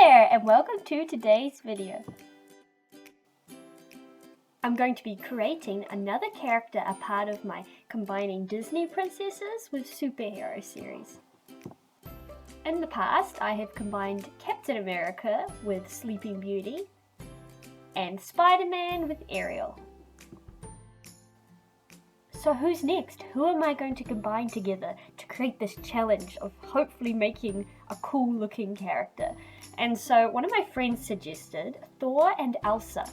there, and welcome to today's video. I'm going to be creating another character, a part of my combining Disney princesses with superhero series. In the past, I have combined Captain America with Sleeping Beauty and Spider-Man with Ariel. So who's next? Who am I going to combine together to create this challenge of hopefully making a cool looking character? And so one of my friends suggested Thor and Elsa.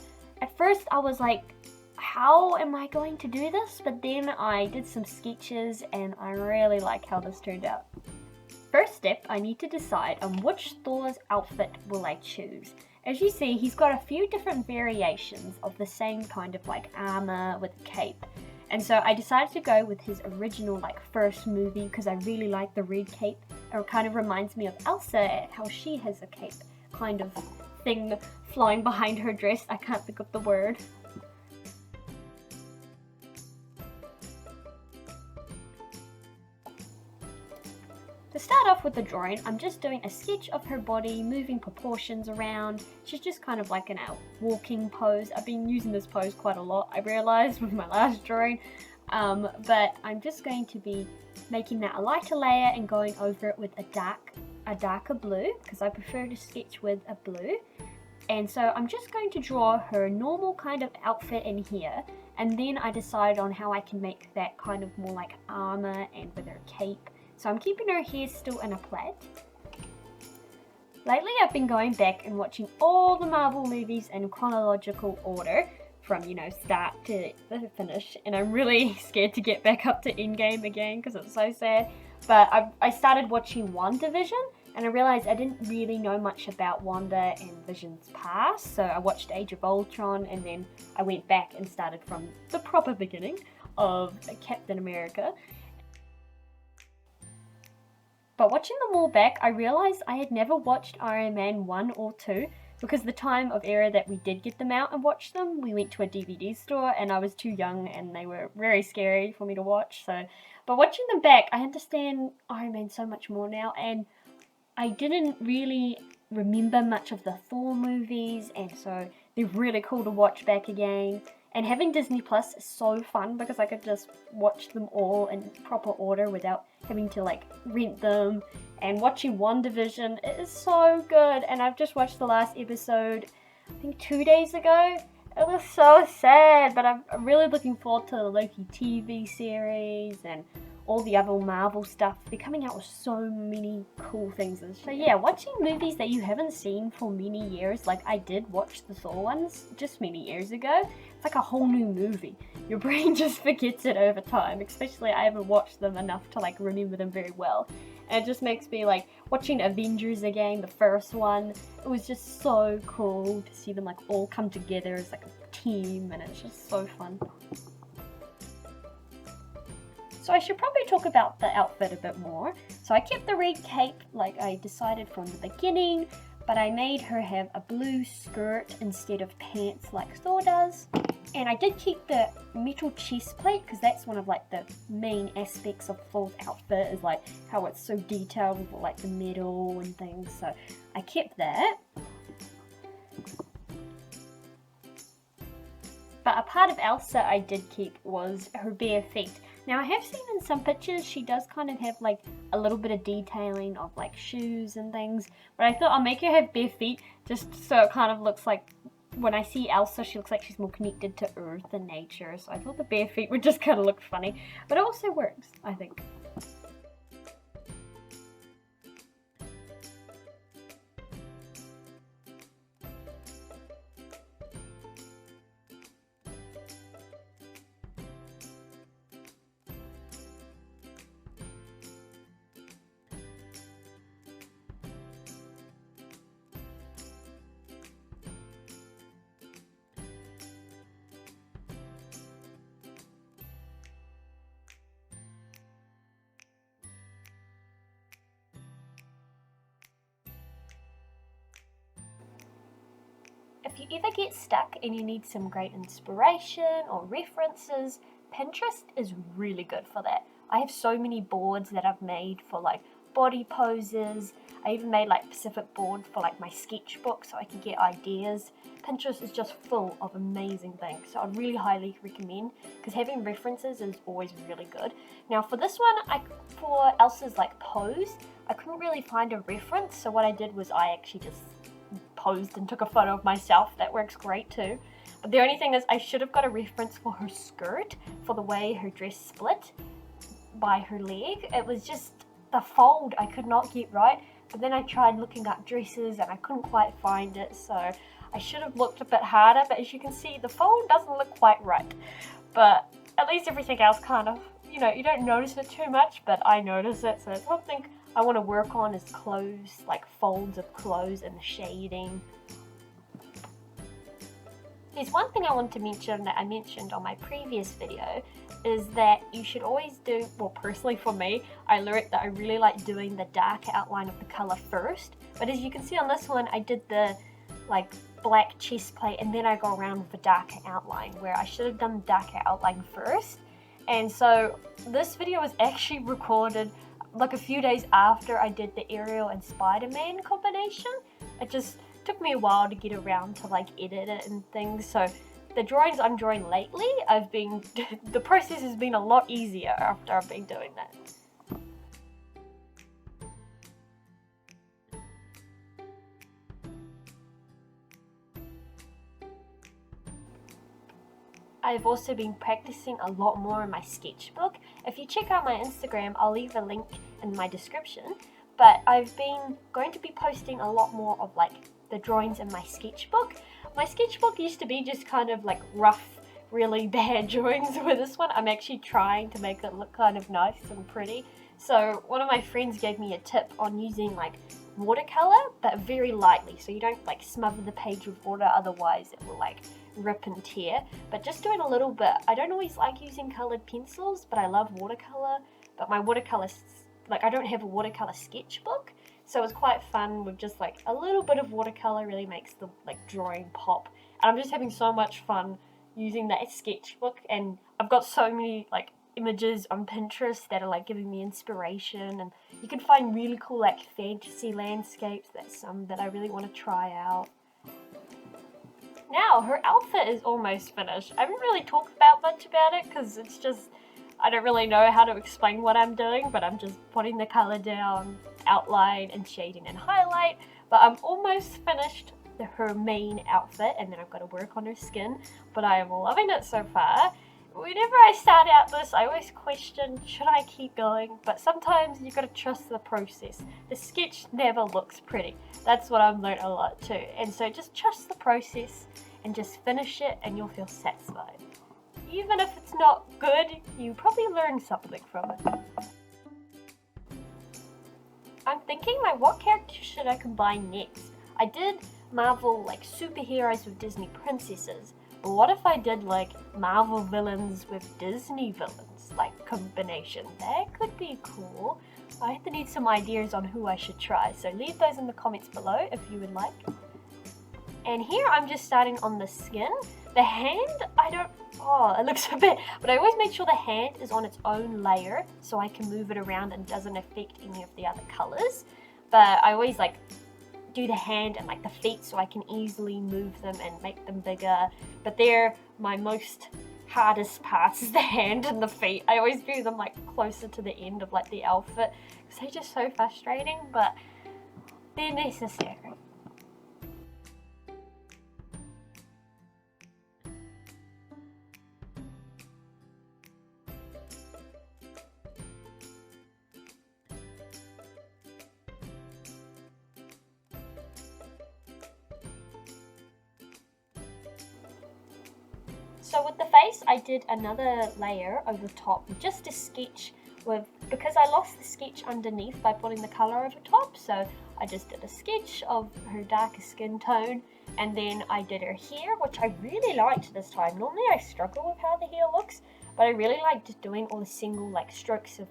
At first I was like, how am I going to do this? But then I did some sketches and I really like how this turned out. First step, I need to decide on which Thor's outfit will I choose. As you see, he's got a few different variations of the same kind of like armor with a cape. And so I decided to go with his original first movie because I really like the red cape. It kind of reminds me of Elsa, how she has a cape kind of thing flying behind her dress. I can't think of the word. To start off with the drawing, I'm just doing a sketch of her body, moving proportions around. She's just kind of like in a walking pose. I've been using this pose quite a lot, I realized with my last drawing. But I'm just going to be making that a lighter layer and going over it with a darker blue, because I prefer to sketch with a blue. And so I'm just going to draw her normal kind of outfit in here, and then I decide on how I can make that kind of more like armor and with her cape. So I'm keeping her hair still in a plait. Lately I've been going back and watching all the Marvel movies in chronological order from, start to the finish, and I'm really scared to get back up to Endgame again because it's so sad. But I started watching WandaVision and I realized I didn't really know much about Wanda and Vision's past, so I watched Age of Ultron and then I went back and started from the proper beginning of Captain America. But watching them all back, I realised I had never watched Iron Man 1 or 2 because the time of era that we did get them out and watch them, we went to a DVD store and I was too young and they were very scary for me to watch. But watching them back, I understand Iron Man so much more now, and I didn't really remember much of the Thor movies, and so they're really cool to watch back again. And having Disney Plus is so fun because I could just watch them all in proper order without having to rent them. And watching WandaVision is so good. And I've just watched the last episode, I think 2 days ago. It was so sad, but I'm really looking forward to the Loki TV series and all the other Marvel stuff. They're coming out with so many cool things. So yeah, watching movies that you haven't seen for many years, like I did watch the Thor ones just many years ago, it's like a whole new movie. Your brain just forgets it over time, especially I haven't watched them enough to remember them very well. And it just makes me watching Avengers again, the first one. It was just so cool to see them all come together as a team, and it's just so fun. So I should probably talk about the outfit a bit more. So I kept the red cape like I decided from the beginning, but I made her have a blue skirt instead of pants like Thor does. And I did keep the metal chest plate because that's one of the main aspects of Thor's outfit, is how it's so detailed with the metal and things. So I kept that. But a part of Elsa I did keep was her bare feet. Now I have seen in some pictures she does kind of have a little bit of detailing of shoes and things, but I thought I'll make her have bare feet just so it kind of looks like when I see Elsa she looks like she's more connected to earth and nature, so I thought the bare feet would just kind of look funny, but it also works, I think. If you ever get stuck and you need some great inspiration or references, Pinterest is really good for that. I have so many boards that I've made for body poses. I even made like Pacific board for like my sketchbook so I can get ideas. Pinterest is just full of amazing things, so I'd really highly recommend, because having references is always really good. Now for this one, for Elsa's like pose, I couldn't really find a reference, so what I did was I actually just posed and took a photo of myself. That works great too. But the only thing is I should have got a reference for her skirt, for the way her dress split by her leg. It was just the fold I could not get right, but then I tried looking up dresses and I couldn't quite find it, so I should have looked a bit harder. But as you can see, the fold doesn't look quite right, but at least everything else kind of, you know, you don't notice it too much, but I notice it. So it's something I want to work on, is clothes, like folds of clothes and the shading. There's one thing I want to mention that I mentioned on my previous video, is that you should always do, well personally for me, I learned that I really like doing the dark outline of the colour first. But as you can see on this one, I did the like black chest plate and then I go around with a darker outline, where I should have done the darker outline first. And so this video was actually recorded like a few days after I did the Ariel and Spider-Man combination. It just took me a while to get around to like edit it and things. So the drawings I'm drawing lately, the process has been a lot easier after I've been doing that. I've also been practicing a lot more in my sketchbook. If you check out my Instagram, I'll leave a link in my description. But I've been going to be posting a lot more of like the drawings in my sketchbook. My sketchbook used to be just kind of like rough, really bad drawings. With this one, I'm actually trying to make it look kind of nice and pretty. So one of my friends gave me a tip on using like watercolor, but very lightly, so you don't like smother the page with water, otherwise it will like rip and tear. But just doing a little bit. I don't always like using colored pencils, but I love watercolor. But my watercolor, like I don't have a watercolor sketchbook, so it's quite fun with just like a little bit of watercolor. Really makes the like drawing pop. And I'm just having so much fun using that sketchbook, and I've got so many like images on Pinterest that are like giving me inspiration, and you can find really cool like fantasy landscapes. That's some that I really want to try out. Now her outfit is almost finished. I haven't really talked about much about it because it's just, I don't really know how to explain what I'm doing, but I'm just putting the color down, outline and shading and highlight. But I'm almost finished her main outfit, and then I've got to work on her skin, but I am loving it so far. Whenever I start out this, I always question, should I keep going? But sometimes you gotta trust the process. The sketch never looks pretty. That's what I've learned a lot too. And so just trust the process and just finish it, and you'll feel satisfied. Even if it's not good, you probably learned something from it. I'm thinking, like, what character should I combine next? I did Marvel like superheroes with Disney princesses. But what if I did like Marvel villains with Disney villains, like combination? That could be cool. I need some ideas on who I should try, so leave those in the comments below if you would like. And here I'm just starting on the skin. The hand, it looks a bit, but I always make sure the hand is on its own layer so I can move it around and doesn't affect any of the other colors. But I always like do the hand and like the feet so I can easily move them and make them bigger. But they're my most hardest parts, is the hand and the feet. I always do them like closer to the end of like the outfit because they're just so frustrating, but they're necessary. So with the face, I did another layer over top just to sketch with, because I lost the sketch underneath by putting the colour over top, so I just did a sketch of her darker skin tone, and then I did her hair, which I really liked this time. Normally I struggle with how the hair looks, but I really liked doing all the single like strokes of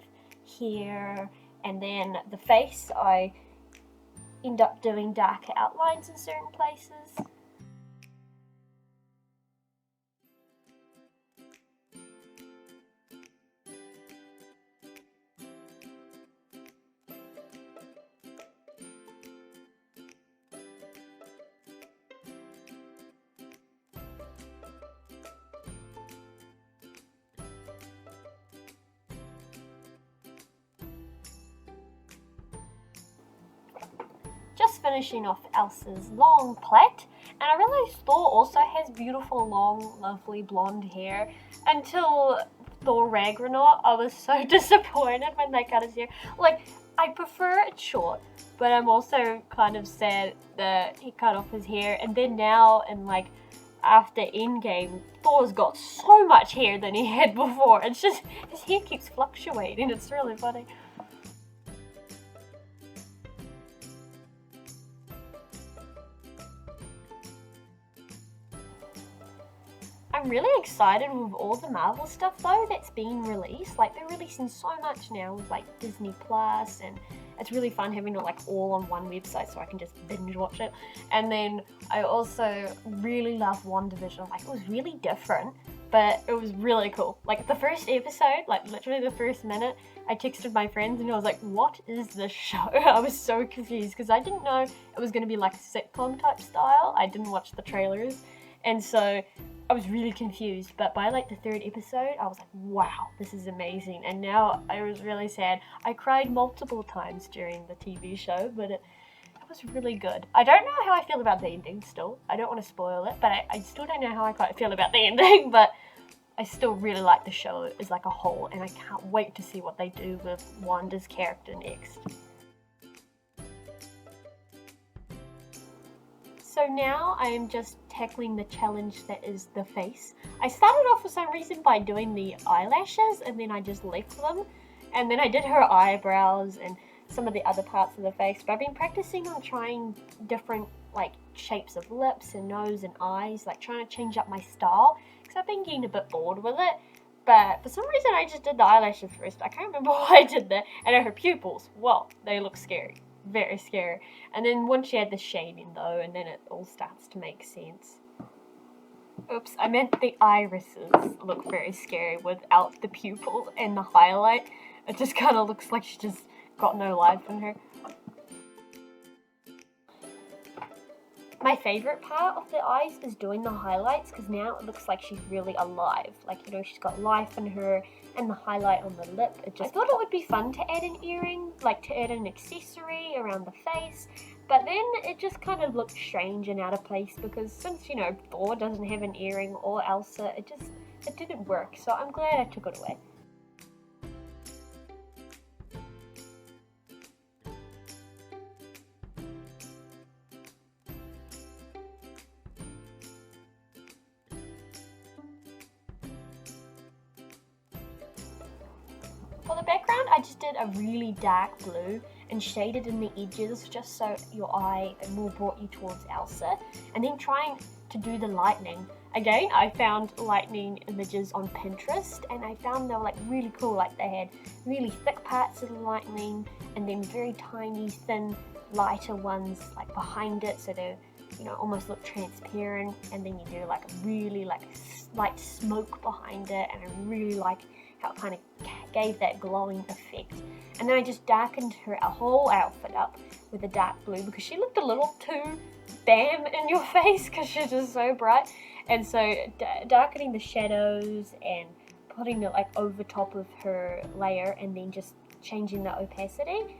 hair. And then the face, I end up doing darker outlines in certain places. finishing off Elsa's long plait, and I realized Thor also has beautiful, long, lovely blonde hair. Until Thor Ragnarok, I was so disappointed when they cut his hair. Like, I prefer it short, but I'm also kind of sad that he cut off his hair. And then now, in like, after Endgame, Thor's got so much hair than he had before. It's just, his hair keeps fluctuating. It's really funny. I'm really excited with all the Marvel stuff though that's being released. Like, they're releasing so much now with like Disney Plus, and it's really fun having it like all on one website so I can just binge watch it. And then I also really love WandaVision. Like, it was really different, but it was really cool. Like, the first episode, like literally the first minute, I texted my friends and I was like, what is this show? I was so confused because I didn't know it was going to be like a sitcom type style. I didn't watch the trailers, and so I was really confused. But by like the third episode, I was like, wow, this is amazing. And now I was really sad. I cried multiple times during the TV show, but it was really good. I don't know how I feel about the ending still. I don't want to spoil it, but I still don't know how I quite feel about the ending, but I still really like the show as like a whole, and I can't wait to see what they do with Wanda's character next. So now I am just tackling the challenge that is the face. I started off for some reason by doing the eyelashes, and then I just left them. And then I did her eyebrows and some of the other parts of the face. But I've been practicing on trying different like shapes of lips and nose and eyes, like trying to change up my style, because I've been getting a bit bored with it. But for some reason I just did the eyelashes first. I can't remember why I did that. And her pupils, well, they look scary. Very scary. And then once you add the shading though, and then it all starts to make sense. Oops, I meant the irises look very scary without the pupils and the highlight. It just kind of looks like she just got no life in her. My favourite part of the eyes is doing the highlights, because now it looks like she's really alive. Like, you know, she's got life in her, and the highlight on the lip. I thought it would be fun to add an earring, like to add an accessory around the face, but then it just kind of looked strange and out of place, because since, you know, Thor doesn't have an earring, or Elsa, it didn't work, so I'm glad I took it away. For the background, I just did a really dark blue and shaded in the edges just so your eye more brought you towards Elsa. And then trying to do the lightning. Again, I found lightning images on Pinterest, and I found they were like really cool. Like, they had really thick parts of the lightning and then very tiny, thin, lighter ones like behind it, so they, you know, almost look transparent. And then you do like a really like light smoke behind it, and I really like how it kind of gave that glowing effect. And then I just darkened her whole outfit up with a dark blue, because she looked a little too bam in your face because she's just so bright. And so darkening the shadows and putting it like over top of her layer, and then just changing the opacity.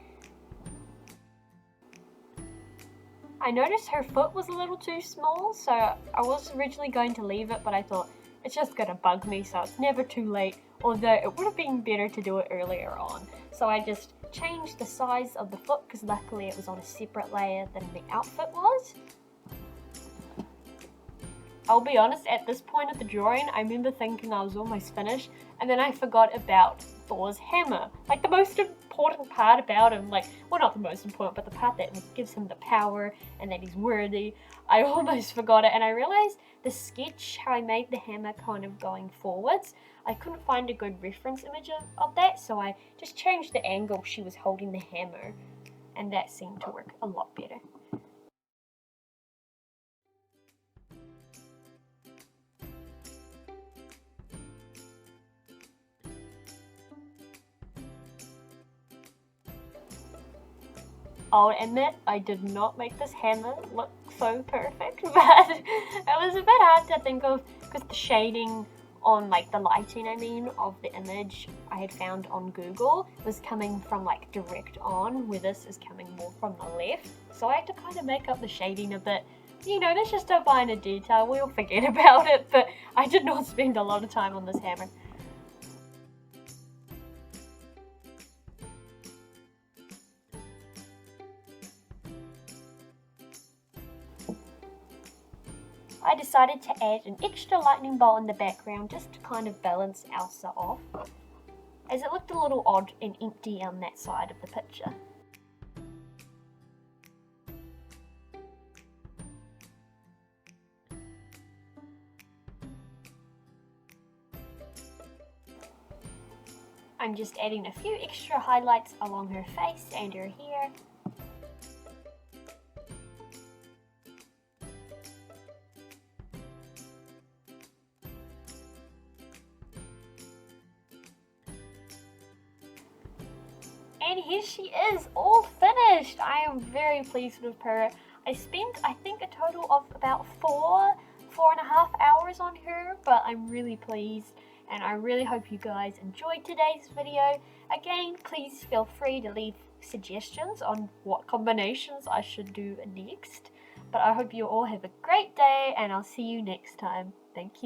I noticed her foot was a little too small, so I was originally going to leave it, but I thought it's just gonna bug me, so it's never too late. Although it would have been better to do it earlier on. So I just changed the size of the foot, because luckily it was on a separate layer than the outfit was. I'll be honest, at this point of the drawing, I remember thinking I was almost finished, and then I forgot about Thor's hammer. Like, the most important part about him, like, well, not the most important, but the part that gives him the power and that he's worthy. I almost forgot it, and I realized the sketch, how I made the hammer kind of going forwards, I couldn't find a good reference image of that, so I just changed the angle she was holding the hammer, and that seemed to work a lot better. I'll admit, I did not make this hammer look so perfect, but it was a bit hard to think of, because the shading on, like, the lighting, I mean, of the image I had found on Google was coming from, like, direct on, where this is coming more from the left. so I had to kind of make up the shading a bit. You know, that's just a minor detail, we'll forget about it, but I did not spend a lot of time on this hammer. I decided to add an extra lightning bolt in the background just to kind of balance Elsa off, as it looked a little odd and empty on that side of the picture. I'm just adding a few extra highlights along her face and her hair. And here she is, all finished! I am very pleased with her. I spent, I think, a total of about 4.5 hours on her, but I'm really pleased, and I really hope you guys enjoyed today's video. Again, please feel free to leave suggestions on what combinations I should do next. But I hope you all have a great day, and I'll see you next time. Thank you.